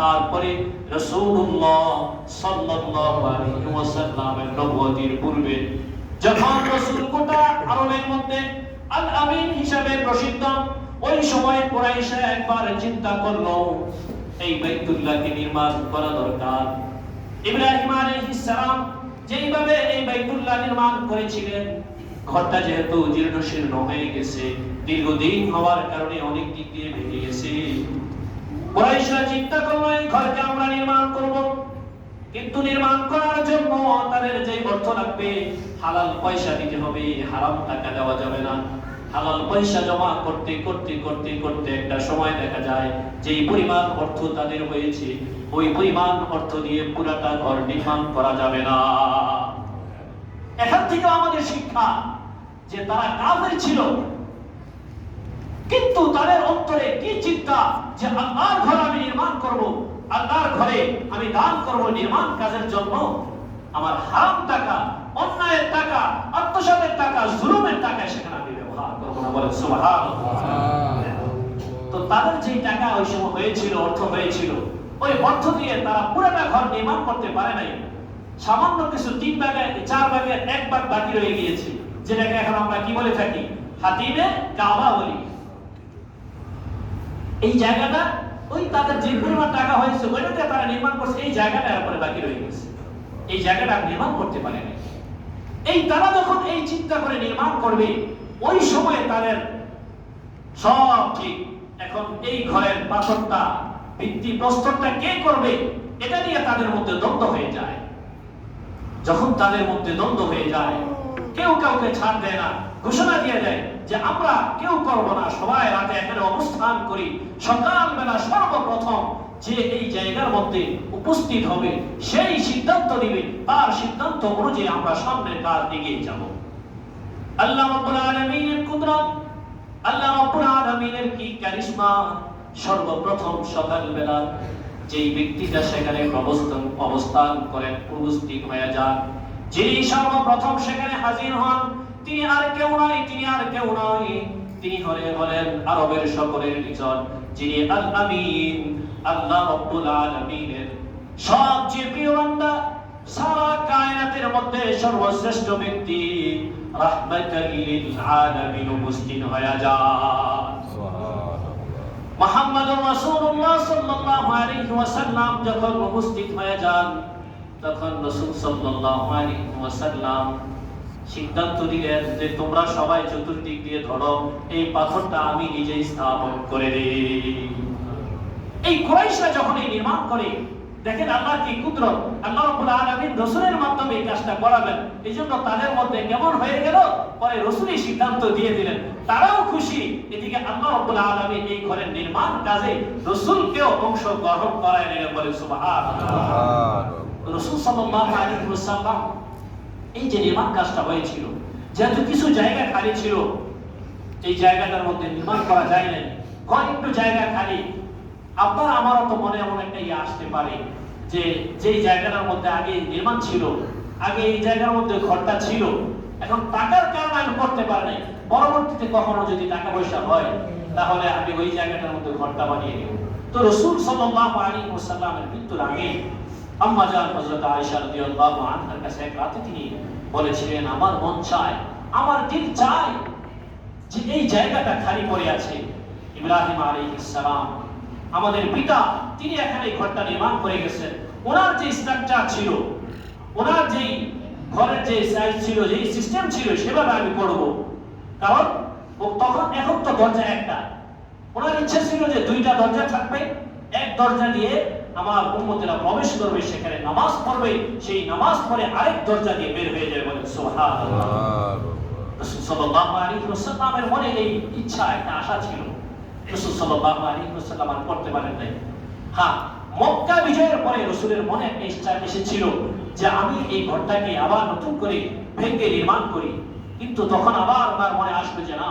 তারপরে রাসূলুল্লাহ সাল্লাল্লাহু আলাইহি ওয়াসাল্লামের নবুয়তির পূর্বে যখন রাসূল গোটা আরবের মধ্যে আল আমিন হিসেবে প্রসিদ্ধ, ওই সময় কুরাইশরা একবার চিন্তা করলো এই বাইতুল্লাহকে নির্মাণ করা দরকার। ইব্রাহিম আলাইহিস সালাম যেইভাবে এই বাইতুল্লাহ নির্মাণ করেছিলেন, ঘরটা যেহেতু জীর্ণশীর্ণ হয়ে গেছে, দীর্ঘদিন হওয়ার কারণে অনেক দিক দিয়ে ভেঙে গেছে। কুরাইশরা চিন্তা করলো এই ঘরকে আমরা নির্মাণ করব, কিন্তু নির্মাণ করার জন্য তাদের যে অর্থ লাগবে হালাল পয়সা দিতে হবে, হারাম টাকা দেওয়া যাবে না। হালাল পয়সা জমা করতে একটা সময় দেখা যায় যে পরিমাণ অর্থ তাদের হয়েছে, ওই পরিমাণ অর্থ দিয়ে পুরাটা ঘর নির্মাণ করা যাবে না। এখান থেকে আমাদের শিক্ষা যে তারা কাফের ছিল, কিন্তু তাদের অন্তরে কি চিন্তা যে আল্লাহর ঘর আমি নির্মাণ করব, আল্লাহর ঘরে আমি দান করব নির্মাণ কাজের জন্য। আমার হারাম টাকা, অন্যায়ের টাকা, আত্মসাতের টাকা, জুলুমের টাকা সেখানে আমি ব্যবহার করব না। বলেন সুবহানাল্লাহ। তো তাদের যে টাকা ওই সময় হয়েছিল, অর্থ হয়েছিল, ওই অর্থ দিয়ে তারা পুরোটা ঘর নির্মাণ করতে পারে নাই। সামান্য কিছু 3 ভাগে 4 ভাগে 1 ভাগ বাকি রয়ে গিয়েছে, যেটাকে এখন আমরা কি বলে থাকি, হাতিমে কাবা বলি। এই জায়গাটা ওই তাদের যে পরিমাণ টাকা হয়েছে ওইটাতে তারা নির্মাণ করছে, এই জায়গাটা এরপরে বাকি রয়ে গেছে, এই জায়গাটা নির্মাণ করতে পারে না। এই তারা যখন এই চিন্তা করে নির্মাণ করবে, ওই সময় তাদের সব ঠিক। এখন এই ঘরের পাথরটা, ভিত্তি প্রস্তরটা কে করবে, এটা নিয়ে তাদের মধ্যে দ্বন্দ্ব হয়ে যায়। যখন তাদের মধ্যে দ্বন্দ্ব হয়ে যায়, কেউ কাউকে ছাড় দেয় না, ঘোষণা দিয়ে দেয় যে আমরা কেউ করব না, সবাই রাতে এখানে অবস্থান করি, সকালবেলা সর্বপ্রথম যে এই জায়গার মধ্যে উপস্থিত হবে সেই সিদ্ধান্ত দিবে, তার সিদ্ধান্ত অনুযায়ী আমরা সামনের কাজ এগিয়ে যাব। আল্লাহ রাব্বুল আলামিনের কুদরত, আল্লাহ রাব্বুল আলামিনের কি কারিশমা! সর্বপ্রথম সকালবেলা যেই ব্যক্তিটা সেখানে অবস্থান করেন, উপস্থিত হয়ে যান, যিনি সর্বপ্রথম সেখানে হাজির হন, তিনি আর কেউ নয়, তিনি হলেন আরবের সকলের একজন, যিনি আল আমিন, আল্লাহ রাব্বুল আলামিনের সবচেয়ে প্রিয় বান্দা, সারা কায়নাতের মধ্যে সর্বশ্রেষ্ঠ ব্যক্তি, রাহমাতাল লিল আলামিন উপস্থিত হয়ে যান। মুহাম্মদুর রাসূলুল্লাহ সাল্লাল্লাহু আলাইহি ওয়াসাল্লাম যখন উপস্থিত হয়ে যান, তখন রাসূল সাল্লাল্লাহু আলাইহি ওয়াসাল্লাম সিদ্ধান্ত দিলেন যে তোমরা সবাই চতুর্দিক দিয়ে ধরো, এই পাথরটা আমি নিজেই স্থাপন করে দেই। এই কুরাইশরা যখন এই নির্মাণ করে, দেখেন আল্লাহ কি কুদরত, আল্লাহ রাব্বুল আলামিন রাসূলের মাধ্যমে এই কাজটা করাবেন। এইজন্য তাদের মধ্যে কেমন হয়ে গেল, পরে রাসূলই সিদ্ধান্ত দিয়ে দিলেন, তারাও খুশি। এদিকে আল্লাহ রাব্বুল আলামিন এই ঘরের নির্মাণ কাজে রাসূলকেও অংশগ্রহণ করায় নিলেন। বলে সুবহানাল্লাহ। রাসূল সাল্লাল্লাহু আলাইহি ওয়াসাল্লাম এই যে নির্মাণ কাজটা হয়েছিল, যেহেতু কিছু জায়গা খালি ছিল, এই জায়গাটার মধ্যে নির্মাণ করা যায় না, একটু জায়গা খালি। আপনার আমারও তো মনে এমন একটা আসতে পারে যে যেই জায়গাটার মধ্যে আগে নির্মাণ ছিল, আগে এই জায়গার মধ্যে ঘরটা ছিল, এখন টাকার কারণে আমি করতে পারি নাই, পরবর্তীতে কখনো যদি টাকা পয়সা হয় তাহলে আমি ওই জায়গাটার মধ্যে ঘরটা বানিয়ে নেব। তো রাসূল সাল্লাল্লাহু আলাইহি ওয়াসাল্লামের মৃত্যুর আগে আম্মা জান হযরত আয়েশা রাদিয়াল্লাহু আনহার কাছে এক রাতে তিনি বলেছিলেন, আমার মন চায়, আমার দিল চায় যে এই জায়গাটা খালি পড়ে আছে। ইব্রাহিম আলাইহিস সালাম আমাদের পিতা, তিনি এখানে ঘরটা নির্মাণ করে গেছেন। ওনার যে স্ট্রাকচার ছিল, ওনার যে ঘরের যে সাইজ ছিল, যে সিস্টেম ছিল, সেভাবে আমি করব। কারণ তখন এখন তো দরজা একটা, ওনার ইচ্ছা ছিল যে দুইটা দরজা থাকবে, এক দরজা দিয়ে আমার উম্মতেরা প্রবেশ করবে, সেখানে নামাজ পড়বে, সেই নামাজ পড়ে আরেক দরজা দিয়ে বের হয়ে যাবে। বলেন সুবহানাল্লাহ। রাসূল সাল্লাল্লাহু আলাইহি ওয়াসাল্লামের মনে এই ইচ্ছা, একটা আশা ছিল। রাসূল সাল্লাল্লাহু আলাইহি ওয়াসাল্লাম আর করতে পারেন নাই। হ্যাঁ, মক্কা বিজয়ের পরে রাসূলের মনে একটা ইচ্ছা এসেছিল যে আমি এই ঘরটাকে আবার নতুন করে ভেঙে নির্মাণ করি। কিন্তু তখন আবার ওনার মনে আসবে যে না,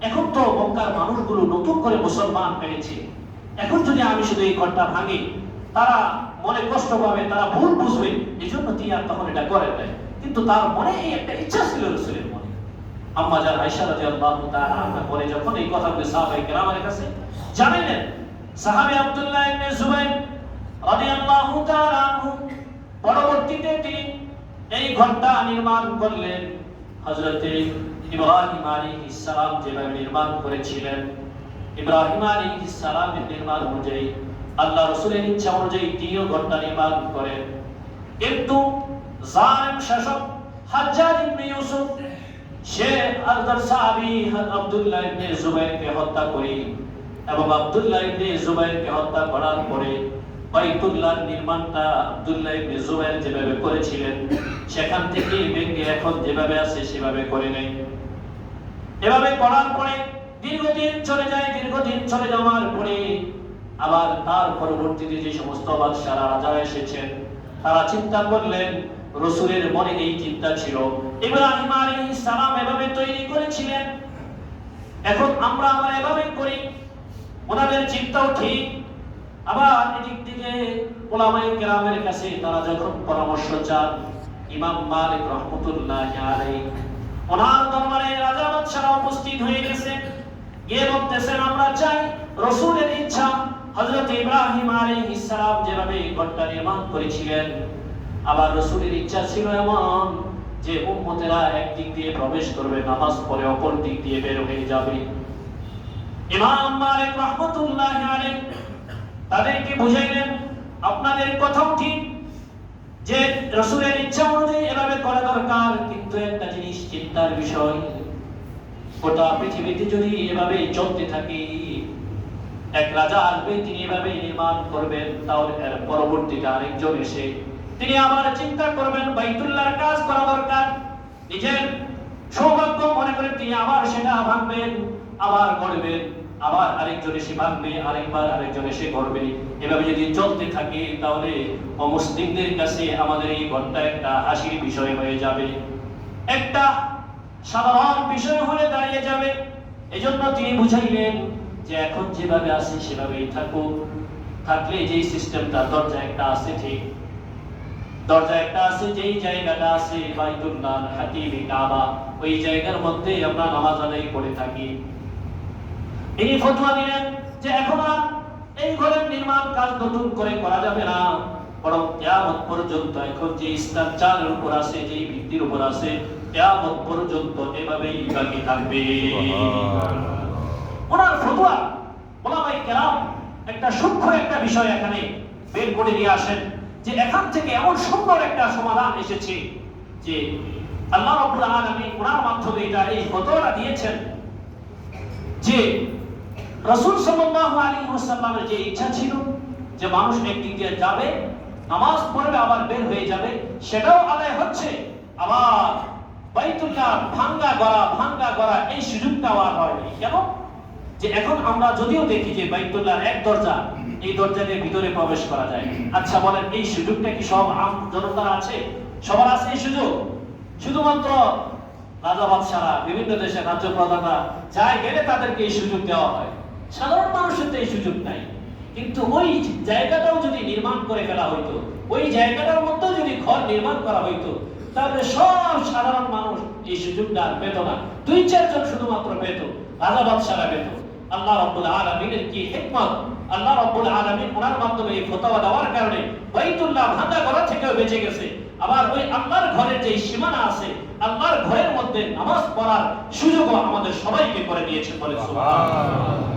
এখন তো মক্কার মানুষগুলো নতুন করে মুসলমান পেয়েছে, এখন যদি আমি শুধু এই ঘরটা ভাঙি তারা মনে কষ্ট পাবে, তারা ভুল বুঝবে। এই জন্য তিনি আর তখন এটা করেন নাই। কিন্তু তার মনে এই একটা ইচ্ছা ছিল রাসূলের মনে। আম্মা জান আয়েশা রাদিয়াল্লাহু তাআলা আনহা পরে যখন এই কথাগুলো সাহাবায়ে কেরামের কাছে জানালেন, সাহাবী আব্দুল্লাহ ইবনে জুবাইর রাদিয়াল্লাহু তাআলা আনহু পরবর্তীতে তিনি এই ঘরটা নির্মাণ করলেন হযরতে ইব্রাহিম আলাইহিস সালাম যেভাবে নির্মাণ করেছিলেন। ইব্রাহিম আলাইহিস সালামের নির্মাণ অনুযায়ী, আল্লাহ রাসূলের ইচ্ছা অনুযায়ী তিনিও ঘরটা নির্মাণ করেন। কিন্তু জালিম শাসক হাজ্জাজ ইবনে ইউসুফ সে আরদার সাহাবী আব্দুল্লাহ ইবনে জুবাইরকে হত্যা করে এবং আব্দুল্লাহ ইবনে জুবাইরকে হত্যা করার পরে বাইতুল্লাহর নির্মাণটা আব্দুল্লাহ ইবনে জুবাইর যেভাবে করেছিলেন সেখান থেকে ভেঙে এখন যেভাবে আছে সেভাবে করে নেয়। এভাবে করার পরে দীর্ঘদিন চলে যায়। দীর্ঘদিন চলে যাওয়ার পরে আবার তার পরবর্তীতে যে সমস্ত বাদশারা রাজারা এসেছেন, তারা চিন্তা করলেন, রাসূলের মনে এই চিন্তা ছিল, ইব্রাহিম আলাইহিস সালাম এভাবে তৈরি করেছিলেন, এখন আমরা এভাবে করি। ওনাদের চিন্তাও ঠিক। আবার এদিক থেকে উলামায়ে কেরামের কাছে তারা যখন পরামর্শ চান, ইমাম মালিক রাহমাতুল্লাহি আলাইহি ওনার দরবারে রাজা বাদশারা উপস্থিত হয়ে গেছে, গিয়ে বলতেছেন, আমরা চাই রাসূলের ইচ্ছা হযরত ইব্রাহিম আলাইহিস সালাম যেভাবে ঘরটা নির্মাণ করেছিলেন, আবার রাসূলের ইচ্ছা ছিল এমন যে উম্মতেরা একদিক দিয়ে প্রবেশ করবে, নামাজ পড়ে অপর দিক দিয়ে বের হয়ে যাবে। ইমাম মালিক রাহমাতুল্লাহি আলাইহি তাদেরকে বুঝাইলেন, আপনাদের কথাও ঠিক যে রাসূলের ইচ্ছা অনুযায়ী এভাবে করা দরকার, কিন্তু একটা জিনিস চিন্তার বিষয়, গোটা পৃথিবীতে যদি এভাবে চলতে থাকে, এক রাজা আসবে, তিনি এভাবে নির্মাণ করবেন, তাহলে এর পরবর্তীতে আরেকজন এসে তিনি আবার চিন্তা করবেন বাইতুল্লাহর কাজ করা দরকার, নিজের সৌভাগ্য মনে করে তিনি আবার সেটা ভাঙবেন, আবার গড়বেন, আবার আরেকজন এসে ভাঙবে, আরেকবার আরেকজন এসে গড়বে। এভাবে যদি চলতে থাকে তাহলে অমুসলিমদের কাছে আমাদের এই ঘরটা একটা হাসির বিষয় হয়ে যাবে, একটা সাধারণ বিষয় হয়ে দাঁড়িয়ে যাবে। এজন্য তিনি বুঝাইলেন যে এখন যেভাবে আছে সেভাবেই থাকুক, থাকলে যেই সিস্টেমটা, দরজা একটা আছে, ঠিক দরজা একটা আছে, যেই জায়গাটা আছে বাইতুল্লাহ হাতিমে কাবা, ওই জায়গার মধ্যে আমরা নামাজ আদায় করে থাকি। এই ফতোয়া দিলেন যে এখন আর এই ঘরের নির্মাণ কাজ নতুন করে করা যাবে না, বরং কিয়ামত পর্যন্ত এখন যে স্ট্রাকচারের উপর আছে, যে ভিত্তির উপর আছে, কিয়ামত পর্যন্ত এভাবেই বাকি থাকবে। ওনার ফতোয়া উলামায়ে কেরাম একটা সূক্ষ্ম একটা বিষয় এখানে বের করে নিয়ে আসেন যে এখান থেকে এমন সুন্দর একটা সমাধান এসেছে যে আল্লাহ রাব্বুল আলামিন কোরআন মাধ্যমে এটা এই ফতোয়াটা দিয়েছেন যে রাসূল সাল্লাল্লাহু আলাইহি ওয়াসাল্লামের যে ইচ্ছা ছিল যে মানুষ একদিক দিয়ে যাবে, নামাজ পড়বে, আবার বের হয়ে যাবে, সেটাও আদায় হচ্ছে। আবার বাইতুল্লাহ ভাঙ্গা গড়া এই সুযোগটাও আর হয়নি। কেন? যে এখন আমরা যদিও দেখি যে বাইতুল্লাহর এক দরজা, এই দরজা দিয়ে ভিতরে প্রবেশ করা যায়। আচ্ছা বলেন, এই সুযোগটা কি সব আম জনতার আছে? সবার আছে এই সুযোগ? শুধুমাত্র রাজা বাদশারা, বিভিন্ন দেশের রাজ্য প্রধানরা যাই গেলে তাদেরকে এই সুযোগ দেওয়া হয়, সাধারণ মানুষের তো এই সুযোগ নাই। কিন্তু ওই জায়গাটাও যদি নির্মাণ করে ফেলা হইতো, ওই জায়গাটার মধ্যে যদি ঘর নির্মাণ করা হইতো, তাহলে সব সাধারণ মানুষ এই সুযোগটা পেত না, 2-4 জন শুধুমাত্র পেত, রাজা বাদশারা পেত। আল্লাহ রাব্বুল আলামিনের কি হিকমত, আল্লাহ রাব্বুল আলামিন ওনার মাধ্যমে এই ফতোয়া দেওয়ার কারণে বাইতুল্লাহ ভাঙা করা থেকেও বেঁচে গেছে। আবার ওই আল্লাহর ঘরের যে সীমানা আছে, আল্লাহর ঘরের মধ্যে নামাজ পড়ার সুযোগও আমাদের সবাইকে করে দিয়েছে, বলে সুবহানাল্লাহ।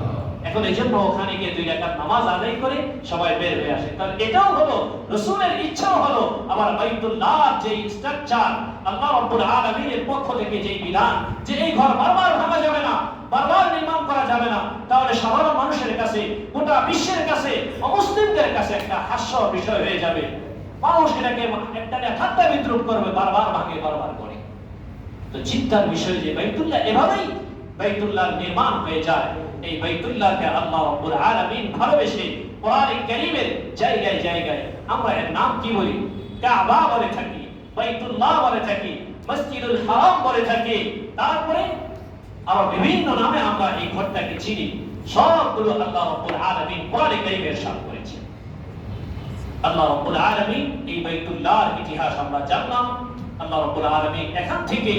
এখন এই জন্য ওখানে গিয়ে 2 রাকাত নামাজ আদায় করে সবাই বের হয়ে আসে। তাহলে এটাও হলো রাসূলের ইচ্ছাও হলো, আবার বাইতুল্লাহ যে স্ট্রাকচার আল্লাহ রাব্বুল আলামিনের পক্ষ থেকে যে বিধান যে এই ঘর বারবার ভাঙা যাবে না, বারবার নির্মাণ করা যাবে না, তাহলে সাধারণ মানুষের কাছে, গোটা বিশ্বের কাছে, অমুসলিমদের কাছে একটা হাস্য বিষয় হয়ে যাবে। মানুষ এটাকে একটা ঠাট্টা বিদ্রুপ করবে, বারবার ভাঙে, বারবার করে। তো চিন্তার বিষয় যে বাইতুল্লাহ এভাবেই বাইতুল্লাহ নির্মাণ হয়ে যায়। এই বাইতুল্লাহকে আল্লাহ রাব্বুল আলামিন ভালোবেসে কোরআন কারীমের জায়গায় জায়গায় আমরা এর নাম কি বলি? কাবা বলে থাকি, বাইতুল্লাহ বলে থাকি, মসজিদুল হারাম বলে থাকি, তারপরে আরো বিভিন্ন নামে আমরা এই ঘরটাকে চিনি। সবগুলো আল্লাহ রাব্বুল আলামিন কোরআন কারীমে ইরশাদ করেছেন। আল্লাহ রাব্বুল আলামিন এই বাইতুল্লাহর ইতিহাস আমরা জানলাম। আল্লাহ রাব্বুল আলামিন এখান থেকে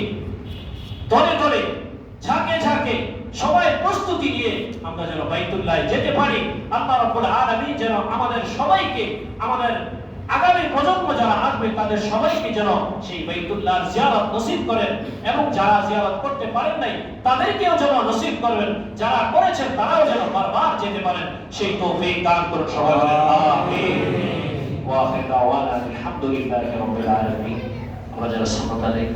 দলে দলে, ঝাঁকে ঝাঁকে সবাই প্রস্তুতি নিয়ে আমরা যেন বাইতুল্লাহ যেতে পারি। আল্লাহ রাব্বুল আলামিন যেন আমাদের সবাইকে, আমাদের আগামী প্রজন্ম যারা আসবে তাদের সবাইকে যেন সেই বাইতুল্লাহর জিয়ারত নসিব করেন, এবং যারা জিয়ারত করতে পারেন নাই তাদেরকেও যেন নসিব করবেন, যারা করেছেন তারাও যেন বারবার যেতে পারেন, সেই তৌফিক দান করুন সবাই বলে আমিন। ওয়া আখিরু দাওয়ানা আলহামদুলিল্লাহি রাব্বিল আলামিন। আমরা যারা সালাত আদায়